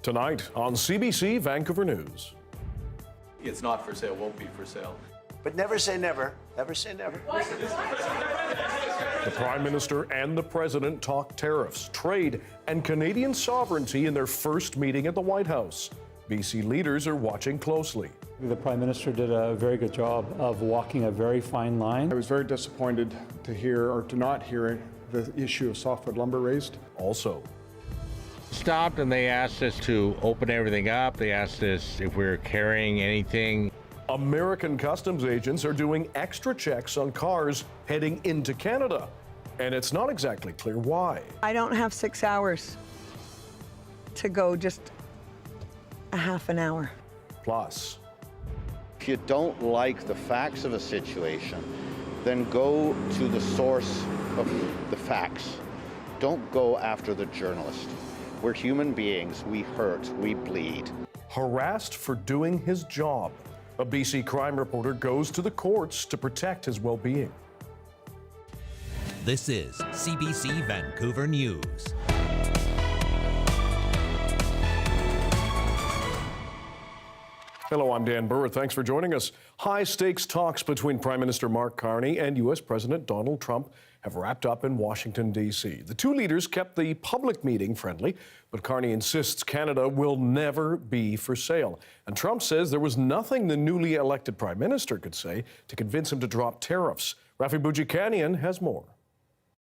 Tonight on CBC Vancouver News. It's not for sale, won't be for sale. But never say never. Never say never. The Prime Minister and the President talk tariffs, trade, and Canadian sovereignty in their first meeting at the White House. BC leaders are watching closely. The Prime Minister did a very good job of walking a very fine line. I was very disappointed to hear or to not hear the issue of softwood lumber raised. Also, stopped and they asked us to open everything up. They asked us if we were carrying anything. American customs agents are doing extra checks on cars heading into Canada. And it's not exactly clear why. I don't have 6 hours to go, just a half an hour. Plus, if you don't like the facts of a situation, then go to the source of the facts. Don't go after the journalist. We're human beings. We hurt. We bleed. harassed for doing his job. A BC crime reporter goes to the courts to protect his well-being. This is CBC Vancouver News. Hello, I'm Dan Burritt. Thanks for joining us. High-stakes talks between Prime Minister Mark Carney and U.S. President Donald Trump have wrapped up in Washington, D.C. The two leaders kept the public meeting friendly, but Carney insists Canada will never be for sale. And Trump says there was nothing the newly elected Prime Minister could say to convince him to drop tariffs. Rafi Boudjikanian has more.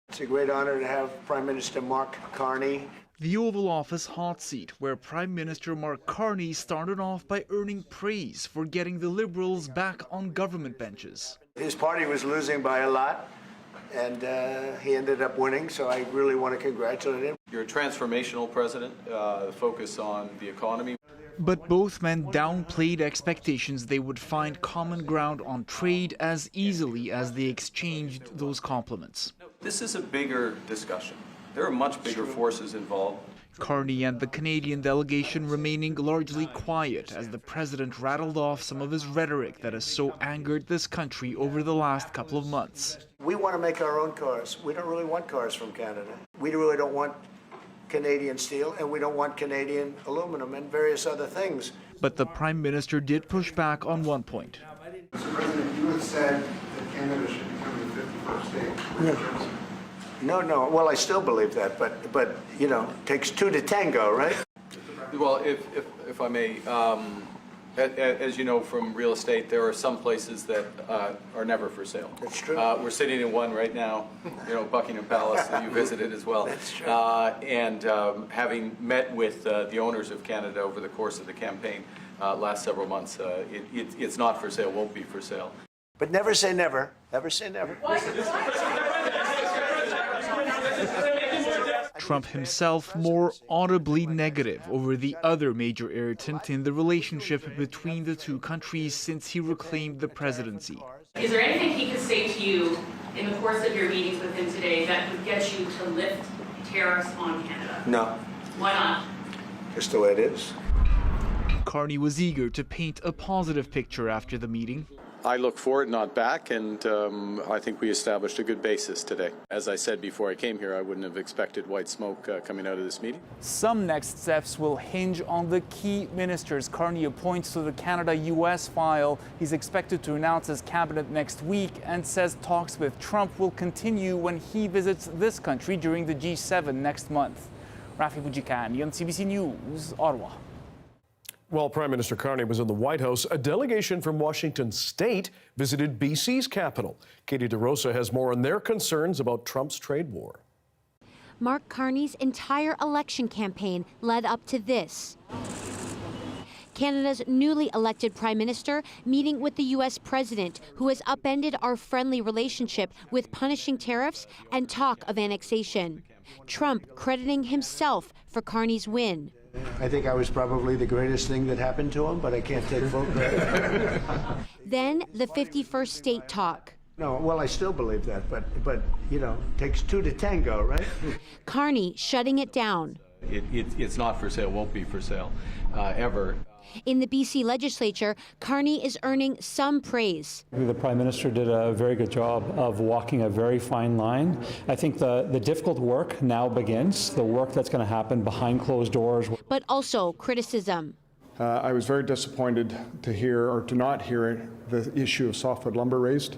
It's a great honor to have Prime Minister Mark Carney. The Oval Office hot seat, where Prime Minister Mark Carney started off by earning praise for getting the Liberals back on government benches. His party was losing by a lot, and he ended up winning, so I really want to congratulate him. You're a transformational president, focus on the economy. But both men downplayed expectations they would find common ground on trade as easily as they exchanged those compliments. This is a bigger discussion. There are much bigger forces involved. Carney and the Canadian delegation remaining largely quiet as the president rattled off some of his rhetoric that has so angered this country over the last couple of months. We want to make our own cars. We don't really want cars from Canada. We really don't want Canadian steel, and we don't want Canadian aluminum and various other things. But the Prime Minister did push back on one point. Mr. President, you had said that Canada should become the 51st state. No. Well, I still believe that, but you know, it takes two to tango, right? Well, if I may, as you know from real estate, there are some places that are never for sale. That's true. We're sitting in one right now, you know, Buckingham Palace that you visited as well. That's true. And having met with the owners of Canada over the course of the campaign last several months, it's not for sale, won't be for sale. But never say never. Never say never. Trump himself more audibly negative over the other major irritant in the relationship between the two countries since he reclaimed the presidency. Is there anything he could say to you in the course of your meetings with him today that would get you to lift tariffs on Canada? No. Why not? Just the way it is. Carney was eager to paint a positive picture after the meeting. I look forward, not back, and I think we established a good basis today. As I said before I came here, I wouldn't have expected white smoke coming out of this meeting. Some next steps will hinge on the key ministers Carney appoints to the Canada-US file. He's expected to announce his cabinet next week and says talks with Trump will continue when he visits this country during the G7 next month. Rafi Boudjikanian, CBC News, Ottawa. While Prime Minister Carney was in the White House, a delegation from Washington State visited BC's capital. Katie DeRosa has more on their concerns about Trump's trade war. Mark Carney's entire election campaign led up to this. Canada's newly elected Prime Minister meeting with the U.S. President, who has upended our friendly relationship with punishing tariffs and talk of annexation. Trump crediting himself for Carney's win. I think I was probably the greatest thing that happened to him, but I can't take full credit. Then the 51st state talk. No, well, I still believe that, but you know, it takes two to tango, right? Carney shutting it down. It's not for sale, won't be for sale, ever. In the BC legislature, Carney is earning some praise. The Prime Minister did a very good job of walking a very fine line. I think the difficult work now begins, the work that's going to happen behind closed doors. But also criticism. I was very disappointed to hear, or to not hear, the issue of softwood lumber raised.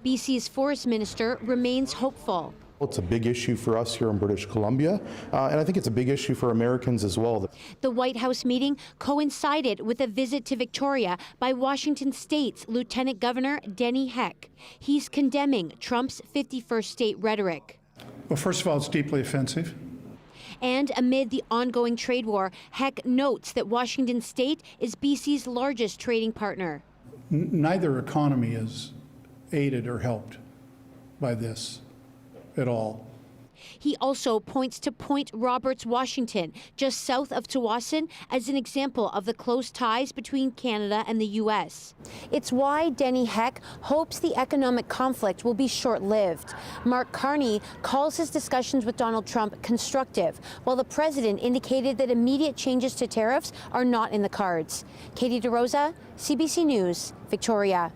BC's Forest Minister remains hopeful. It's a big issue for us here in British Columbia, and I think it's a big issue for Americans as well. The White House meeting coincided with a visit to Victoria by Washington State's Lieutenant Governor Denny Heck. He's condemning Trump's 51st state rhetoric. Well, first of all, it's deeply offensive. And amid the ongoing trade war, Heck notes that Washington State is BC's largest trading partner. Neither economy is aided or helped by this at all. He also points to Point Roberts, Washington, just south of Tsawwassen, as an example of the close ties between Canada and the U.S. It's why Denny Heck hopes the economic conflict will be short-lived. Mark Carney calls his discussions with Donald Trump constructive, while the president indicated that immediate changes to tariffs are not in the cards. Katie DeRosa, CBC News, Victoria.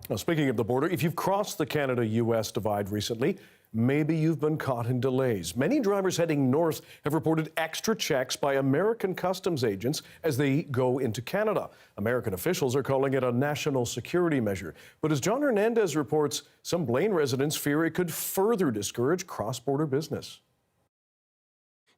Now, speaking of the border, if you've crossed the Canada-U.S. divide recently, maybe you've been caught in delays. Many drivers heading north have reported extra checks by American customs agents as they go into Canada. American officials are calling it a national security measure. But as John Hernandez reports, some Blaine residents fear it could further discourage cross-border business.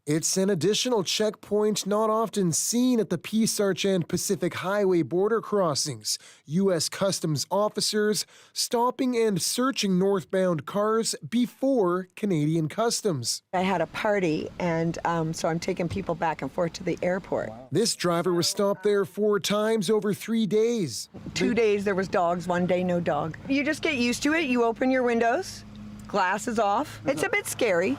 It's an additional checkpoint not often seen at the Peace Arch and Pacific Highway border crossings. U.S. Customs officers stopping and searching northbound cars before Canadian Customs. I had a party, and so I'm taking people back and forth to the airport. This driver was stopped there 4 times over 3 days. 2 days there was dogs, 1 day no dog. You just get used to it. You open your windows, glass is off. It's a bit scary.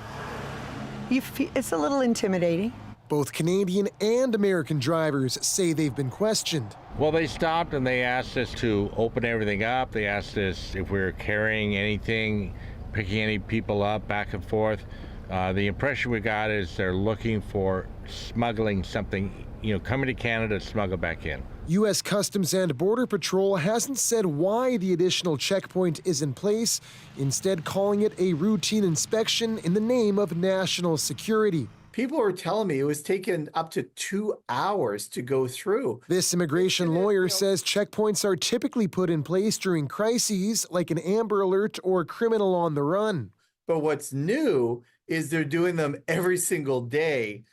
It's a little intimidating. Both Canadian and American drivers say they've been questioned. Well, they stopped and they asked us to open everything up. They asked us if we were carrying anything, picking any people up back and forth. The impression we got is they're looking for smuggling something, coming to Canada to smuggle back in. U.S. Customs and Border Patrol hasn't said why the additional checkpoint is in place, instead calling it a routine inspection in the name of national security. People were telling me it was taking up to 2 hours to go through. This immigration lawyer says checkpoints are typically put in place during crises like an Amber Alert or criminal on the run. But what's new is they're doing them every single day,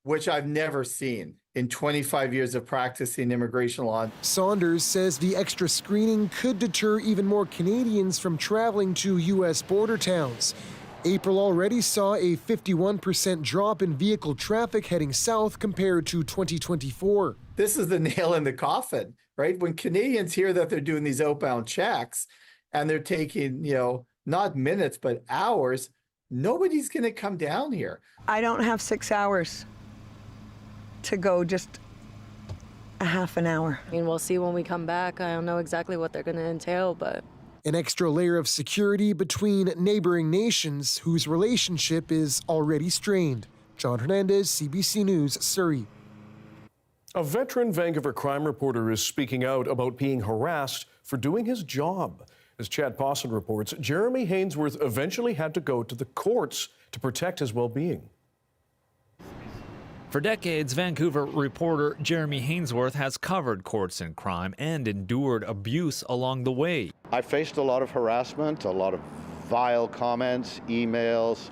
which I've never seen in 25 years of practicing immigration law. Saunders says the extra screening could deter even more Canadians from traveling to U.S. border towns. April already saw a 51% drop in vehicle traffic heading south compared to 2024. This is the nail in the coffin, right? When Canadians hear that they're doing these outbound checks and they're taking, not minutes, but hours, nobody's going to come down here. I don't have 6 hours to go, just a half an hour. I mean, we'll see when we come back. I don't know exactly what they're going to entail, but... An extra layer of security between neighboring nations whose relationship is already strained. John Hernandez, CBC News, Surrey. A veteran Vancouver crime reporter is speaking out about being harassed for doing his job. As Chad Pawson reports, Jeremy Hainsworth eventually had to go to the courts to protect his well-being. For decades, Vancouver reporter Jeremy Hainsworth has covered courts and crime and endured abuse along the way. I faced a lot of harassment, a lot of vile comments, emails,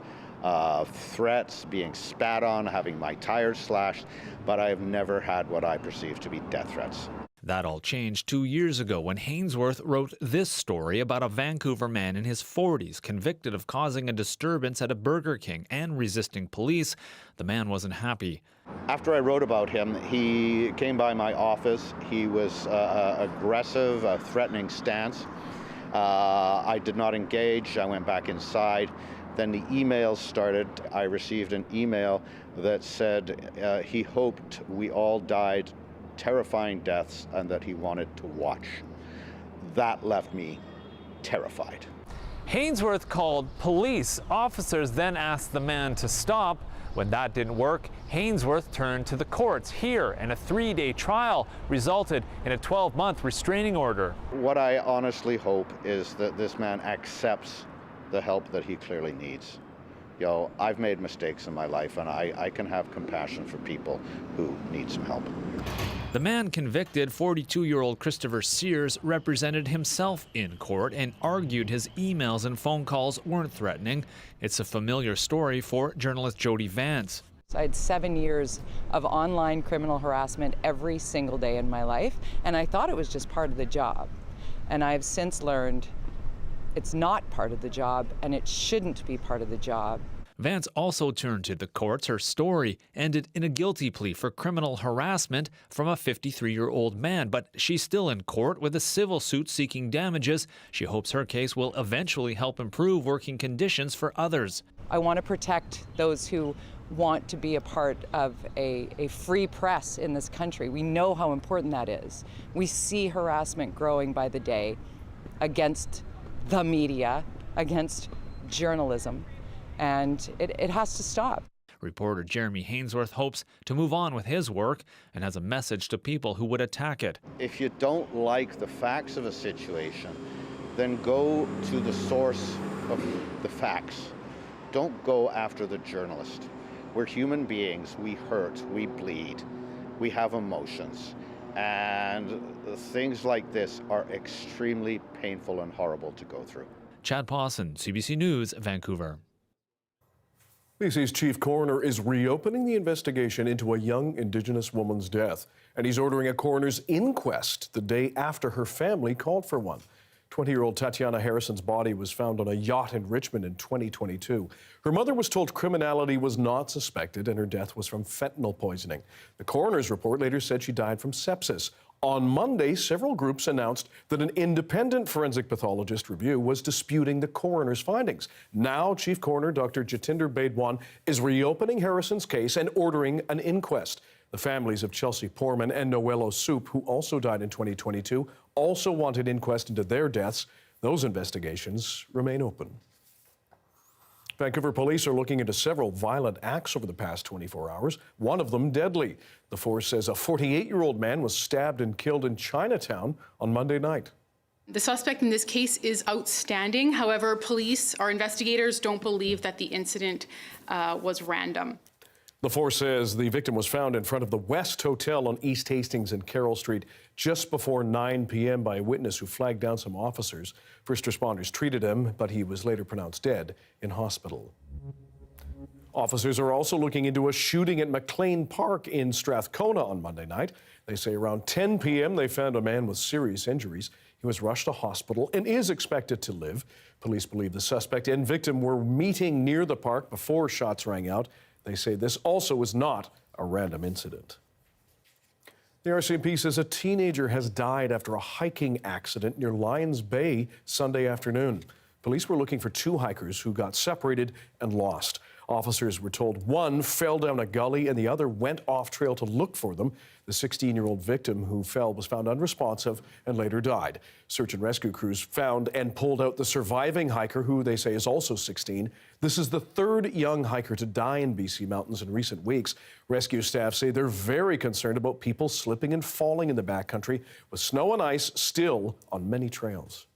threats, being spat on, having my tires slashed, but I have never had what I perceive to be death threats. That all changed 2 years ago when Hainsworth wrote this story about a Vancouver man in his 40s convicted of causing a disturbance at a Burger King and resisting police. The man wasn't happy. After I wrote about him, he came by my office. He was aggressive, a threatening stance. I did not engage. I went back inside. Then the emails started. I received an email that said he hoped we all died terrifying deaths and that he wanted to watch. That left me terrified. Hainsworth called police. Officers then asked the man to stop. When that didn't work, Hainsworth turned to the courts here, and a 3-day trial resulted in a 12-month restraining order. What I honestly hope is that this man accepts the help that he clearly needs. You know, I've made mistakes in my life, and I can have compassion for people who need some help. The man convicted, 42-year-old Christopher Sears, represented himself in court and argued his emails and phone calls weren't threatening. It's a familiar story for journalist Jody Vance. I had 7 years of online criminal harassment every single day in my life, and I thought it was just part of the job. And I've since learned it's not part of the job, and it shouldn't be part of the job. Vance also turned to the courts. Her story ended in a guilty plea for criminal harassment from a 53-year-old man, but she's still in court with a civil suit seeking damages. She hopes her case will eventually help improve working conditions for others. I want to protect those who want to be a part of a free press in this country. We know how important that is. We see harassment growing by the day against the media, against journalism. And it has to stop. Reporter Jeremy Hainsworth hopes to move on with his work and has a message to people who would attack it. If you don't like the facts of a situation, then go to the source of the facts. Don't go after the journalist. We're human beings. We hurt, we bleed, we have emotions. And things like this are extremely painful and horrible to go through. Chad Pawson, CBC News, Vancouver. BC's chief coroner is reopening the investigation into a young Indigenous woman's death, and he's ordering a coroner's inquest the day after her family called for one. 20-year-old Tatiana Harrison's body was found on a yacht in Richmond in 2022. Her mother was told criminality was not suspected and her death was from fentanyl poisoning. The coroner's report later said she died from sepsis. On Monday, several groups announced that an independent forensic pathologist review was disputing the coroner's findings. Now, Chief Coroner Dr. Jatinder Baidwan is reopening Harrison's case and ordering an inquest. The families of Chelsea Poorman and Noello Soup, who also died in 2022, also want an inquest into their deaths. Those investigations remain open. Vancouver police are looking into several violent acts over the past 24 hours, one of them deadly. The force says a 48-year-old man was stabbed and killed in Chinatown on Monday night. The suspect in this case is outstanding. However, police, our investigators, don't believe that the incident was random. The force says the victim was found in front of the West Hotel on East Hastings and Carroll Street just before 9 p.m. by a witness who flagged down some officers. First responders treated him, but he was later pronounced dead in hospital. Officers are also looking into a shooting at McLean Park in Strathcona on Monday night. They say around 10 p.m. they found a man with serious injuries. He was rushed to hospital and is expected to live. Police believe the suspect and victim were meeting near the park before shots rang out. They say this also is not a random incident. The RCMP says a teenager has died after a hiking accident near Lions Bay Sunday afternoon. Police were looking for two hikers who got separated and lost. Officers were told one fell down a gully and the other went off trail to look for them. The 16-year-old victim who fell was found unresponsive and later died. Search and rescue crews found and pulled out the surviving hiker, who they say is also 16. This is the third young hiker to die in BC mountains in recent weeks. Rescue staff say they're very concerned about people slipping and falling in the backcountry with snow and ice still on many trails.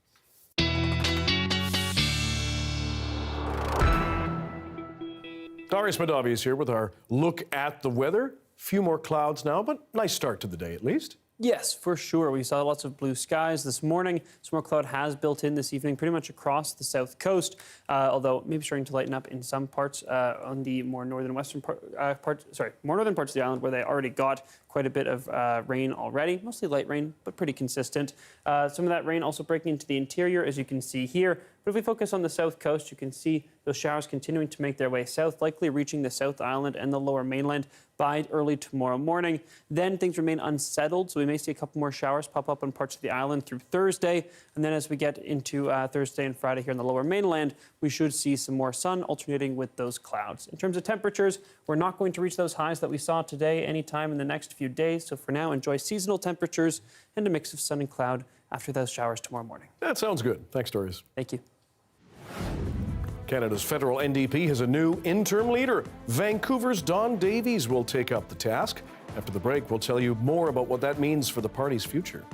Darius Madavi is here with our look at the weather. Few more clouds now, but nice start to the day at least. Yes, for sure. We saw lots of blue skies this morning. Some more cloud has built in this evening pretty much across the south coast, although maybe starting to lighten up in some parts on the more northern western more northern parts of the island where they already got quite a bit of rain already, mostly light rain, but pretty consistent. Some of that rain also breaking into the interior, as you can see here. But if we focus on the south coast, you can see those showers continuing to make their way south, likely reaching the South Island and the lower mainland by early tomorrow morning. Then things remain unsettled, so we may see a couple more showers pop up on parts of the island through Thursday. And then as we get into Thursday and Friday here in the lower mainland, we should see some more sun alternating with those clouds. In terms of temperatures, we're not going to reach those highs that we saw today anytime in the next few days. So for now, enjoy seasonal temperatures and a mix of sun and cloud after those showers tomorrow morning. That sounds good. Thanks, Darius. Thank you. Canada's federal NDP has a new interim leader. Vancouver's Don Davies will take up the task. After the break, we'll tell you more about what that means for the party's future.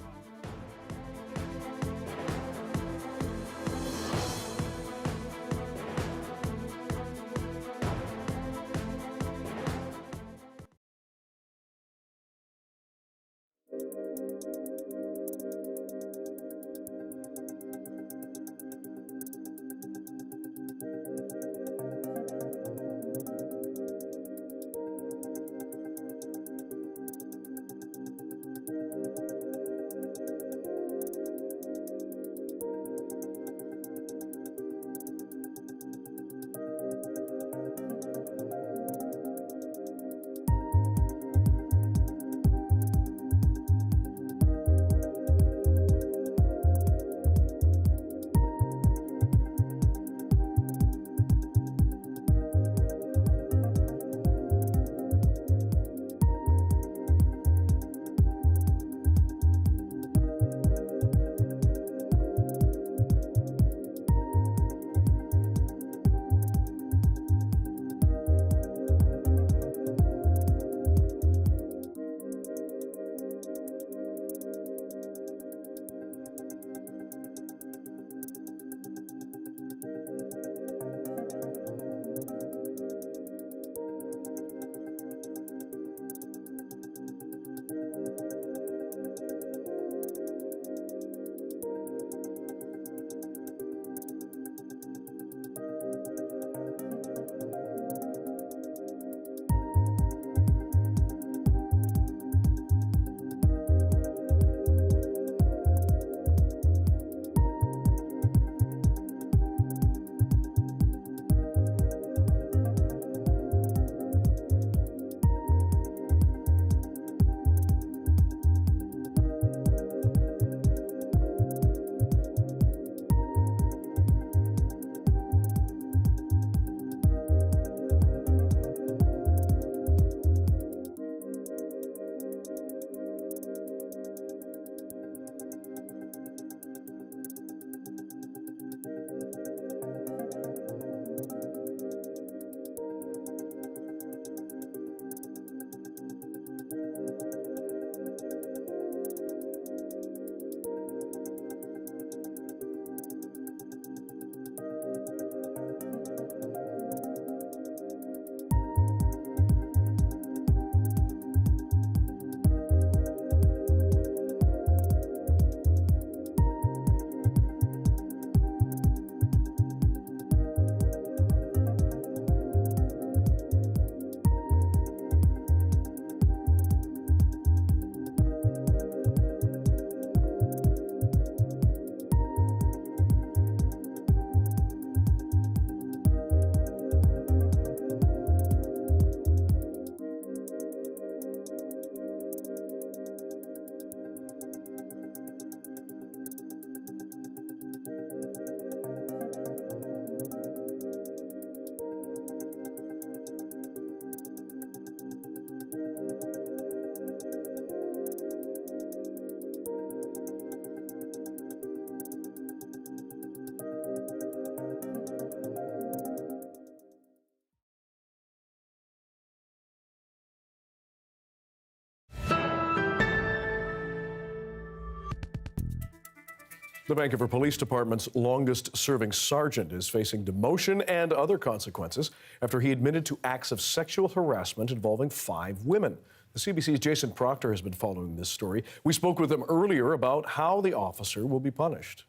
The Vancouver Police Department's longest-serving sergeant is facing demotion and other consequences after he admitted to acts of sexual harassment involving 5 women. The CBC's Jason Proctor has been following this story. We spoke with him earlier about how the officer will be punished.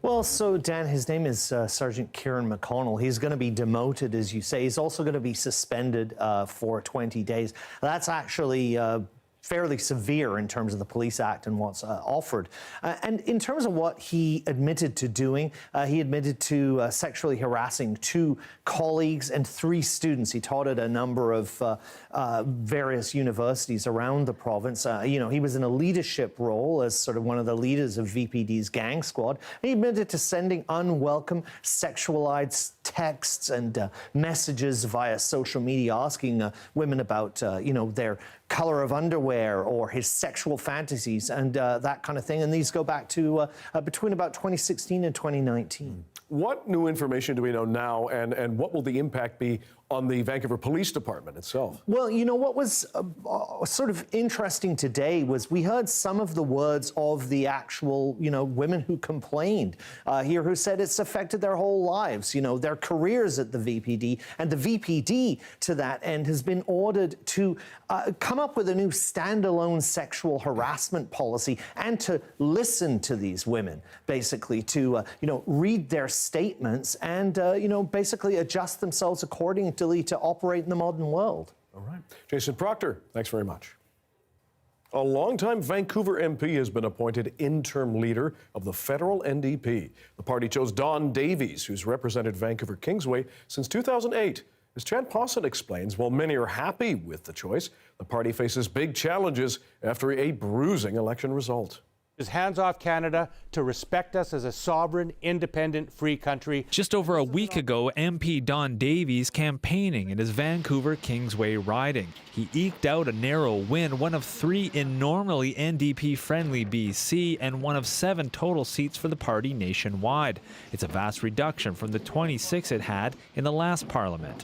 Well, so Dan, his name is Sergeant Kieran McConnell. He's going to be demoted, as you say. He's also going to be suspended for 20 days. That's actually fairly severe in terms of the Police Act and what's offered. And in terms of what he admitted to doing, he admitted to sexually harassing 2 colleagues and 3 students. He taught at a number of various universities around the province. You know, he was in a leadership role as sort of one of the leaders of VPD's gang squad. He admitted to sending unwelcome sexualized texts and messages via social media asking women about, you know, their color of underwear or his sexual fantasies and that kind of thing. And these go back to between about 2016 and 2019. What new information do we know now, and what will the impact be on the Vancouver Police Department itself? Well, you know, what was sort of interesting today was we heard some of the words of the actual, women who complained here, who said it's affected their whole lives, their careers at the VPD. And the VPD, to that end, has been ordered to come up with a new standalone sexual harassment policy and to listen to these women, basically, to, read their statements and, basically adjust themselves accordingly to operate in the modern world. All right. Jason Proctor, thanks very much. A longtime Vancouver MP has been appointed interim leader of the federal NDP. The party chose Don Davies, who's represented Vancouver Kingsway since 2008. As Chad Pawson explains, while many are happy with the choice, the party faces big challenges after a bruising election result. Hands off Canada to respect us as a sovereign, independent, free country. Just over a week ago, MP Don Davies campaigning in his Vancouver Kingsway riding. He eked out a narrow win, one of 3 in normally NDP-friendly BC and one of 7 total seats for the party nationwide. It's a vast reduction from the 26 it had in the last parliament.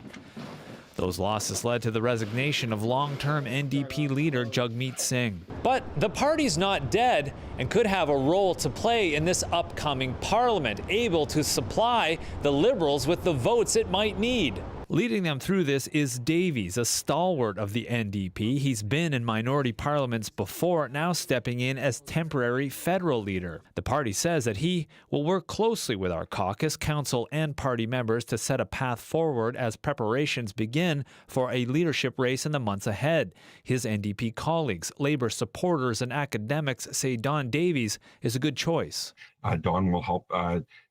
Those losses led to the resignation of long-term NDP leader Jagmeet Singh. But the party's not dead and could have a role to play in this upcoming parliament, able to supply the Liberals with the votes it might need. Leading them through this is Davies, a stalwart of the NDP. He's been in minority parliaments before, now stepping in as temporary federal leader. The party says that he will work closely with our caucus, council, and party members to set a path forward as preparations begin for a leadership race in the months ahead. His NDP colleagues, Labour supporters, and academics say Don Davies is a good choice. Don will help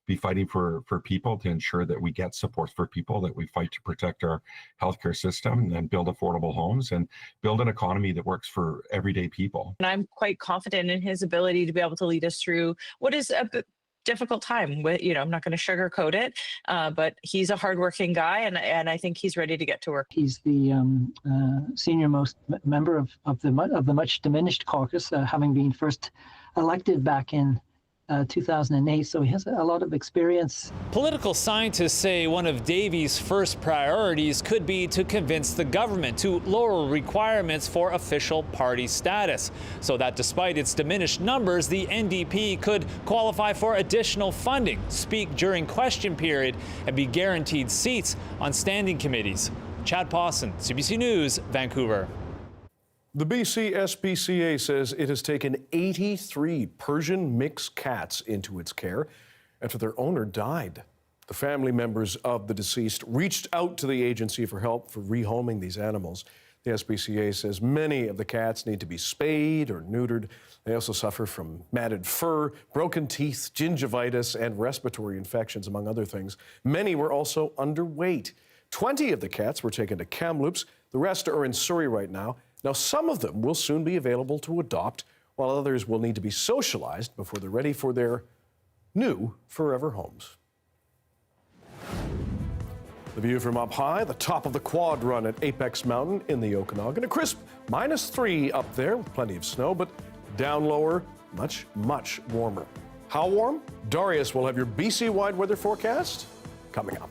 be fighting for people, to ensure that we get support for people, that we fight to protect our healthcare system and build affordable homes and build an economy that works for everyday people. And I'm quite confident in his ability to be able to lead us through what is a difficult time. I'm not going to sugarcoat it, but he's a hardworking guy, and I think he's ready to get to work. He's the senior most member of the much diminished caucus, having been first elected back in 2008, so he has a lot of experience. Political scientists say one of Davies' first priorities could be to convince the government to lower requirements for official party status, so that despite its diminished numbers, the NDP could qualify for additional funding, speak during question period, and be guaranteed seats on standing committees. Chad Pawson, CBC News, Vancouver. The BC SPCA says it has taken 83 Persian mixed cats into its care after their owner died. The family members of the deceased reached out to the agency for help for rehoming these animals. The SPCA says many of the cats need to be spayed or neutered. They also suffer from matted fur, broken teeth, gingivitis, and respiratory infections, among other things. Many were also underweight. 20 of the cats were taken to Kamloops. The rest are in Surrey right now. Now, some of them will soon be available to adopt, while others will need to be socialized before they're ready for their new forever homes. The view from up high, the top of the quad run at Apex Mountain in the Okanagan. A crisp -3 up there with plenty of snow, but down lower, much, much warmer. How warm? Darius will have your BC-wide weather forecast coming up.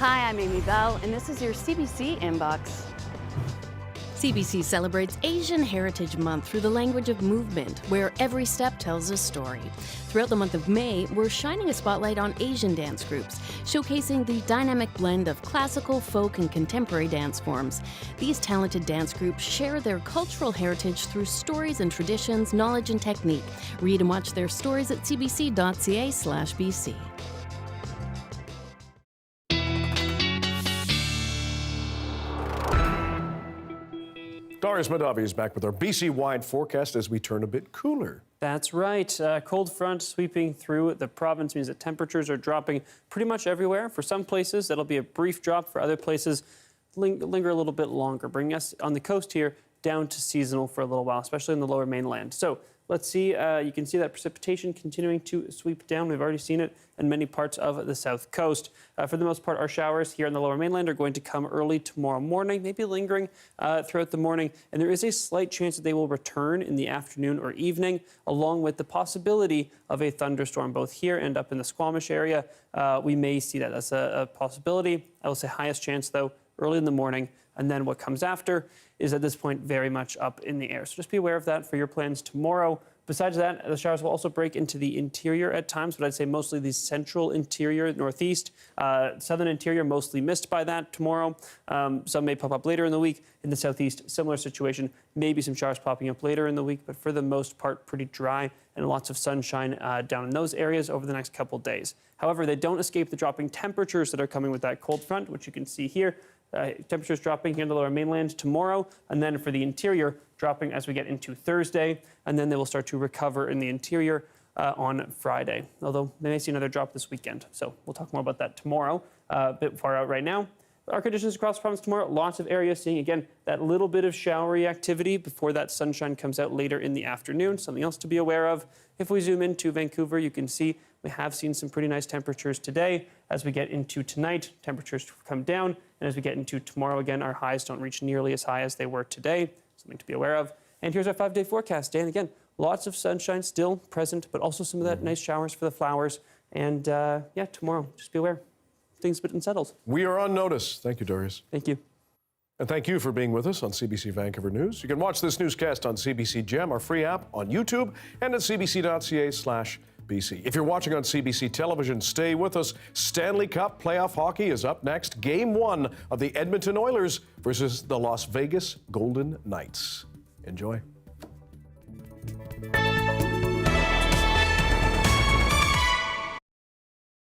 Hi, I'm Amy Bell, and this is your CBC Inbox. CBC celebrates Asian Heritage Month through the language of movement, where every step tells a story. Throughout the month of May, we're shining a spotlight on Asian dance groups, showcasing the dynamic blend of classical, folk, and contemporary dance forms. These talented dance groups share their cultural heritage through stories and traditions, knowledge, and technique. Read and watch their stories at cbc.ca/bc. Darius Madavi is back with our BC-wide forecast as we turn a bit cooler. That's right. Cold front sweeping through the province means that temperatures are dropping pretty much everywhere. For some places, that'll be a brief drop. For other places, linger a little bit longer, bringing us on the coast here down to seasonal for a little while, especially in the lower mainland. So let's see, you can see that precipitation continuing to sweep down. We've already seen it in many parts of the south coast. For the most part, our showers here in the lower mainland are going to come early tomorrow morning, maybe lingering throughout the morning. And there is a slight chance that they will return in the afternoon or evening, along with the possibility of a thunderstorm, both here and up in the Squamish area. We may see that. That's a possibility. I will say highest chance, though, early in the morning. And then what comes after is at this point very much up in the air. So just be aware of that for your plans tomorrow. Besides that, the showers will also break into the interior at times, but I'd say mostly the central interior, northeast, southern interior, mostly missed by that tomorrow. Some may pop up later in the week. In the southeast, similar situation, maybe some showers popping up later in the week, but for the most part, pretty dry and lots of sunshine down in those areas over the next couple days. However, they don't escape the dropping temperatures that are coming with that cold front, which you can see here. Temperatures dropping here in the lower mainland tomorrow, and then for the interior, dropping as we get into Thursday, and then they will start to recover in the interior on Friday, although they may see another drop this weekend. So we'll talk more about that tomorrow, a bit far out right now. Our conditions across the province tomorrow, lots of areas seeing, again, that little bit of showery activity before that sunshine comes out later in the afternoon. Something else to be aware of. If we zoom into Vancouver, you can see we have seen some pretty nice temperatures today. As we get into tonight, temperatures come down. And as we get into tomorrow, again, our highs don't reach nearly as high as they were today. Something to be aware of. And here's our 5-day forecast. Dan, again, lots of sunshine still present, but also some of that nice showers for the flowers. And yeah, tomorrow, just be aware. Things a bit unsettled. We are on notice. Thank you, Darius. Thank you. And thank you for being with us on CBC Vancouver News. You can watch this newscast on CBC Gem, our free app, on YouTube, and at cbc.ca/BC. If you're watching on CBC television, stay with us. Stanley Cup playoff hockey is up next. Game 1 of the Edmonton Oilers versus the Las Vegas Golden Knights. Enjoy.